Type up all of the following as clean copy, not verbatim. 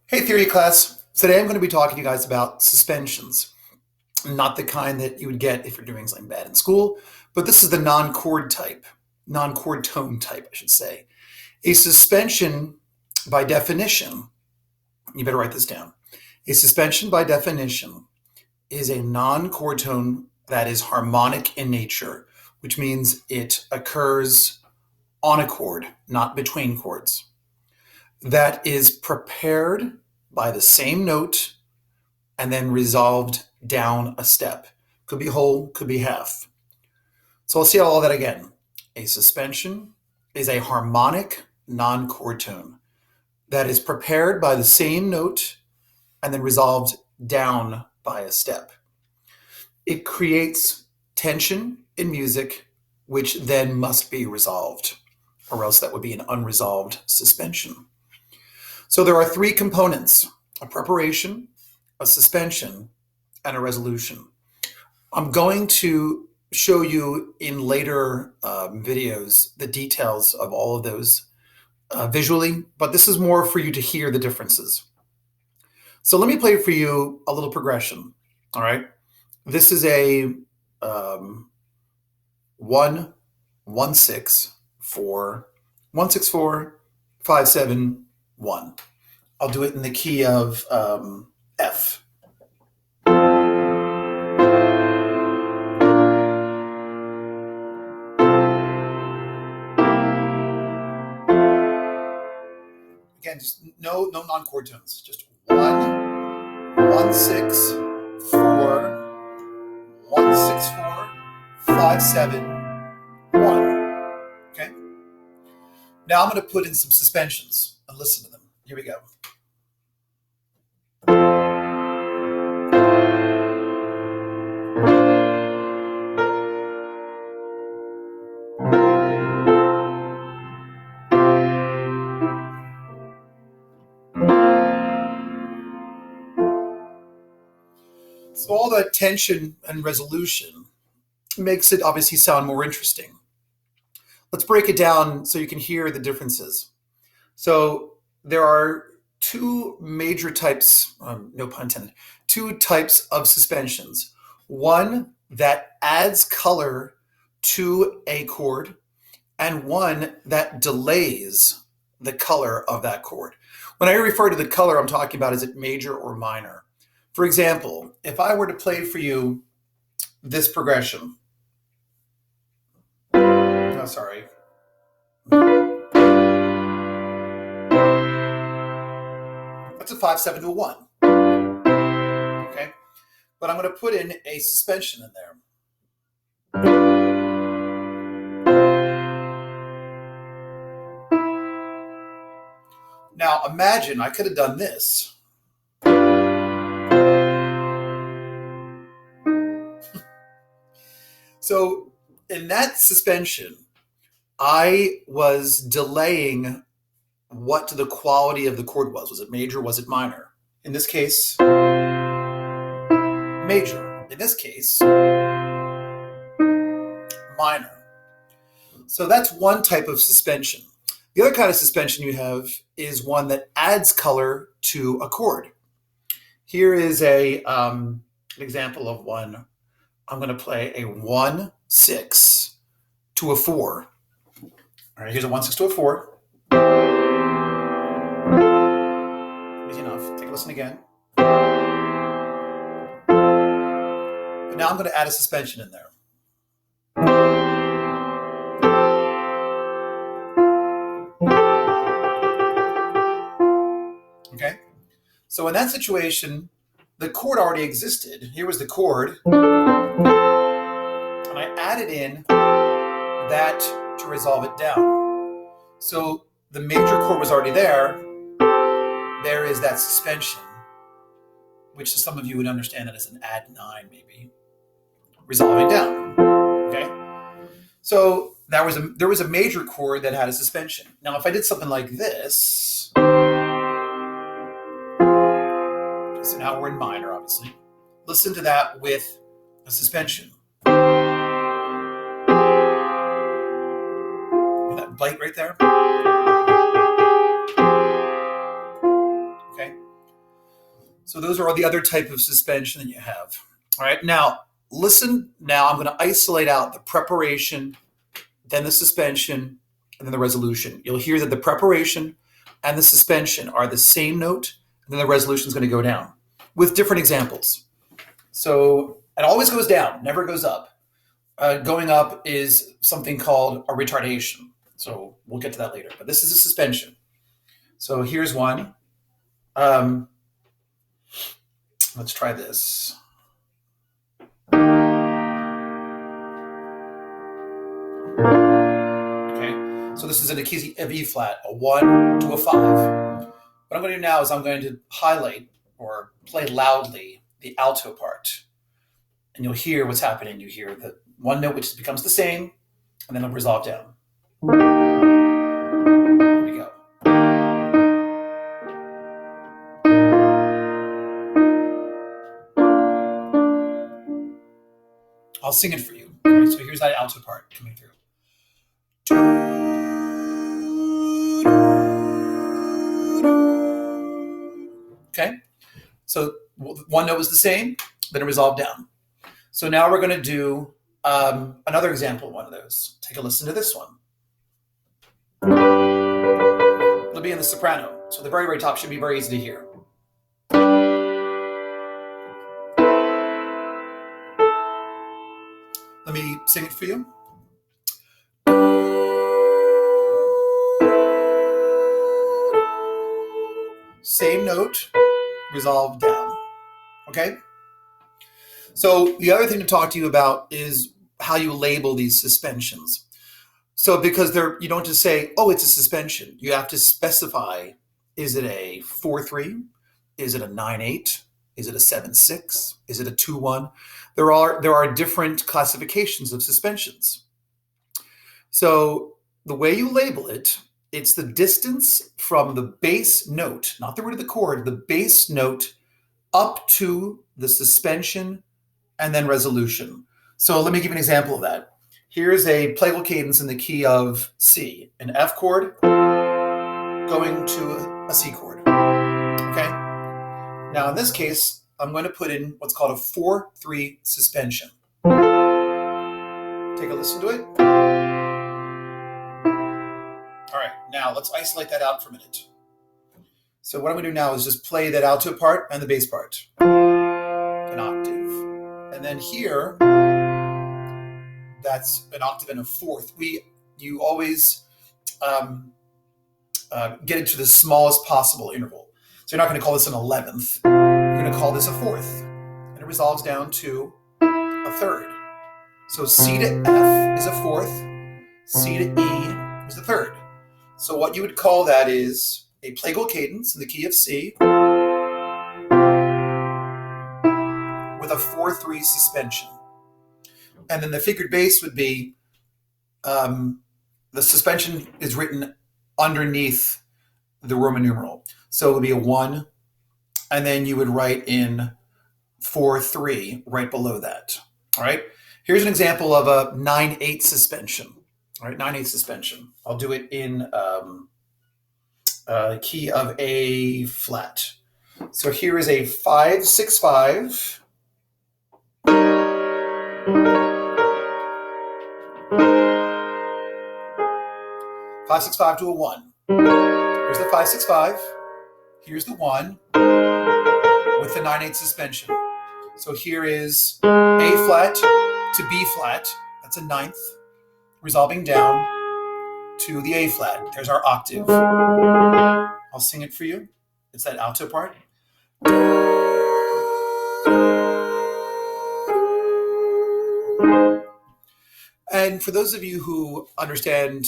Hey, theory class. Today I'm going to be talking to you guys about suspensions. Not the kind that you would get if you're doing something bad in school, but this is the non-chord type, non-chord tone type, I should say. A suspension, by definition, you better write this down. A suspension, by definition, is a non-chord tone that is harmonic in nature, which means it occurs on a chord, not between chords. That is prepared by the same note and then resolved down a step. Could be whole, could be half. So I'll see all that again. A suspension is a harmonic non-chord tone that is prepared by the same note and then resolved down by a step. It creates tension in music, which then must be resolved, or else that would be an unresolved suspension. So there are three components: a preparation, a suspension, and a resolution. I'm going to show you in later videos the details of all of those visually, but this is more for you to hear the differences. So let me play for you a little progression. All right. This is a 1, 1, 6, 4, 1, 6, 4, 5, 7, 1. I'll do it in the key of F. Again, just no non-chord tones. Just 1, 1, 6, 4, 1, 6, 4, 5, 7, 1. Okay. Now I'm going to put in some suspensions and listen to them. Here we go. So all that tension and resolution makes it obviously sound more interesting. Let's break it down so you can hear the differences. So there are two major types, no pun intended, two types of suspensions. One that adds color to a chord, and one that delays the color of that chord. When I refer to the color, I'm talking about is it major or minor? For example, if I were to play for you this progression, oh, sorry. That's a 5, 7 to a 1. Okay. But I'm going to put in a suspension in there. Now imagine I could have done this. So in that suspension, I was delaying what the quality of the chord was. Was it major? Was it minor? In this case, major. In this case, minor. So that's one type of suspension. The other kind of suspension you have is one that adds color to a chord. Here is an example of one. I'm going to play a 1, 6 to a 4. All right, here's a 1, 6 to a 4. Easy enough. Take a listen again. But now I'm going to add a suspension in there. Okay? So in that situation, the chord already existed. Here was the chord. And I added in that to resolve it down. So the major chord was already there. There is that suspension, which some of you would understand it as an add 9 maybe, resolving down. Okay? So there was a major chord that had a suspension. Now if I did something like this, so now we're in minor, obviously. Listen to that with a suspension. Hear that bite right there? Okay. So those are all the other type of suspension that you have. All right, now listen. Now I'm going to isolate out the preparation, then the suspension, and then the resolution. You'll hear that the preparation and the suspension are the same note, and then the resolution is going to go down with different examples. So it always goes down, never goes up. Going up is something called a retardation. So we'll get to that later. But this is a suspension. So here's one. Let's try this. Okay, so this is in a key of E flat, a 1 to a 5. What I'm going to do now is I'm going to highlight or play loudly the alto part. And you'll hear what's happening. You hear the one note which becomes the same, and then it'll resolve down. Here we go. I'll sing it for you. Right, so here's that alto part coming through. Okay, so one note was the same, then it resolved down. So now we're going to do another example of one of those. Take a listen to this one. It'll be in the soprano, so the very, very top should be very easy to hear. Let me sing it for you. Same note, resolved down. Okay? So the other thing to talk to you about is how you label these suspensions. So because you don't just say, oh, it's a suspension. You have to specify, is it a 4-3? Is it a 9-8? Is it a 7-6? Is it a 2-1? There are different classifications of suspensions. So the way you label it, it's the distance from the bass note, not the root of the chord, the bass note up to the suspension and then resolution. So let me give you an example of that. Here's a plagal cadence in the key of C, an F chord going to a C chord. Okay? Now in this case, I'm going to put in what's called a 4-3 suspension. Take a listen to it. All right, now let's isolate that out for a minute. So what I'm going to do now is just play that alto part and the bass part. An octave. And then here, that's an octave and a fourth. You always get it to the smallest possible interval. So you're not going to call this an 11th. You're going to call this a fourth. And it resolves down to a third. So C to F is a fourth. C to E is the third. So what you would call that is a plagal cadence in the key of C with a 4-3 suspension. And then the figured bass would be, the suspension is written underneath the Roman numeral. So it would be a 1, and then you would write in 4-3 right below that. All right. Here's an example of a 9-8 suspension. All right, 9-8 suspension. I'll do it in key of A flat. So here is a 5-6-5. 5-6-5 to a 1. Here's the 5-6-5. Here's the 1 with the 9-8 suspension. So here is A flat to B flat. That's a ninth, resolving down to the A flat. There's our octave. I'll sing it for you. It's that alto part. And for those of you who understand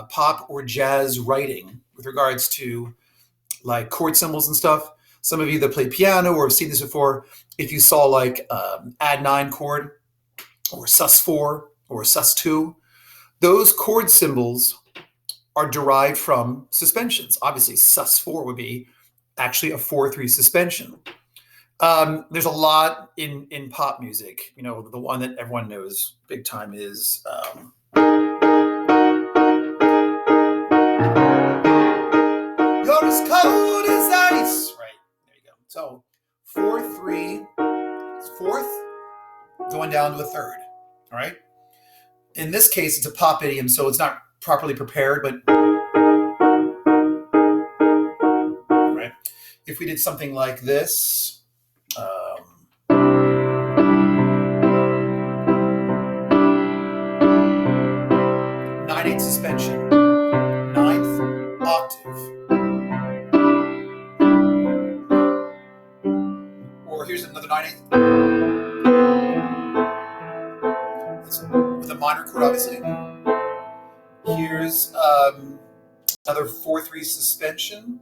pop or jazz writing with regards to like chord symbols and stuff, some of you that play piano or have seen this before, if you saw like add 9 chord or sus4 or sus2, those chord symbols are derived from suspensions. Obviously, sus4 would be actually a 4-3 suspension. There's a lot in pop music. You know, the one that everyone knows big time is You're as cold as ice. Right, there you go. So 4-3, fourth, going down to a third. All right. In this case, it's a pop idiom, so it's not properly prepared, but right. If we did something like this, 9/8 suspension, ninth octave. Or here's another 9/8 with a minor chord, obviously. Here's another 4-3 suspension.